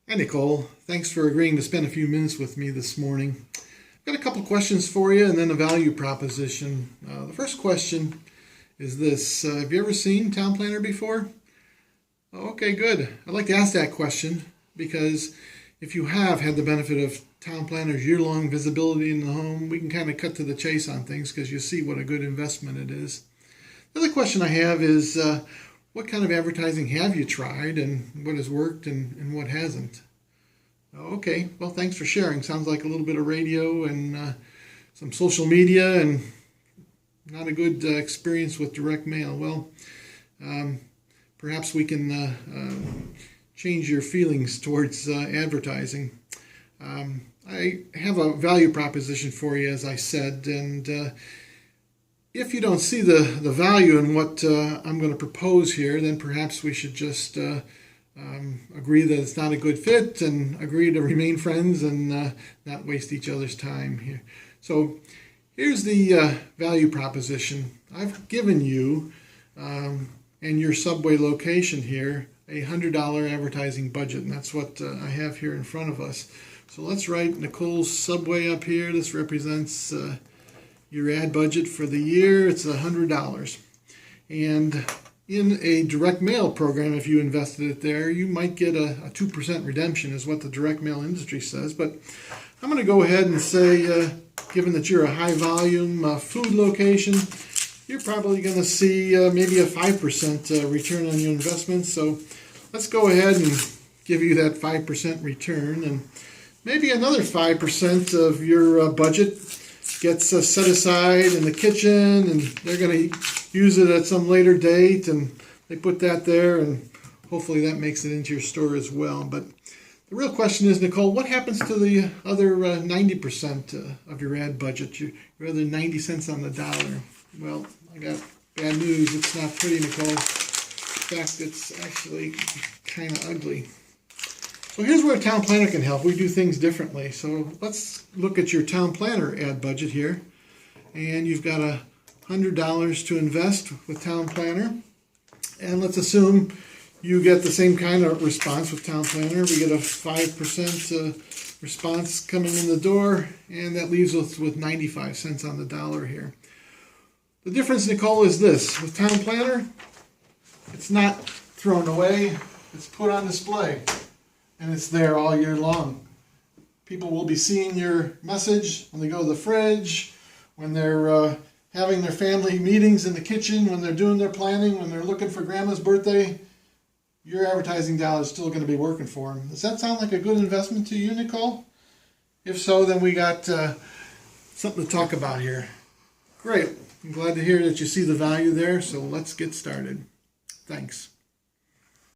Hi, Nicole. Thanks for agreeing to spend a few minutes with me this morning. I've got a couple questions for you and then a value proposition. The first question is this. Have you ever seen Town Planner before? Oh, okay, good. I'd like to ask that question because if you have had the benefit of Town Planner's year-long visibility in the home, we can kind of cut to the chase on things because you see what a good investment it is. The other question I have is, what kind of advertising have you tried and what has worked and what hasn't? Okay, well, thanks for sharing. Sounds like a little bit of radio and some social media and not a good experience with direct mail. Well, perhaps we can change your feelings towards advertising. I have a value proposition for you, as I said, and if you don't see the value in what I'm going to propose here, then perhaps we should just agree that it's not a good fit and agree to remain friends and not waste each other's time here. So here's the value proposition. I've given you and your subway location here a $100 advertising budget, and that's what I have here in front of us. So let's write Nicole's Subway up here. This represents your ad budget for the year. It's $100. And in a direct mail program, if you invested it there, you might get a 2% redemption is what the direct mail industry says. But I'm going to go ahead and say, given that you're a high volume food location, you're probably going to see maybe a 5% return on your investment. So let's go ahead and give you that 5% return, and maybe another 5% of your budget gets set aside in the kitchen, and they're going to use it at some later date, and they put that there, and hopefully that makes it into your store as well. But the real question is, Nicole, what happens to the other 90% of your ad budget, your other 90 cents on the dollar? Well, I got bad news. It's not pretty, Nicole. In fact, it's actually kind of ugly. So here's where Town Planner can help. We do things differently. So let's look at your Town Planner ad budget here. And you've got $100 to invest with Town Planner. And let's assume you get the same kind of response with Town Planner. We get a 5% response coming in the door, and that leaves us with 95 cents on the dollar here. The difference, Nicole, is this. With Town Planner, it's not thrown away. It's put on display. And it's there all year long. People will be seeing your message when they go to the fridge, when they're having their family meetings in the kitchen, when they're doing their planning, when they're looking for grandma's birthday. Your advertising dollar is still going to be working for them. Does that sound like a good investment to you, Nicole? If so, then we got something to talk about here. Great. I'm glad to hear that you see the value there, so let's get started. Thanks.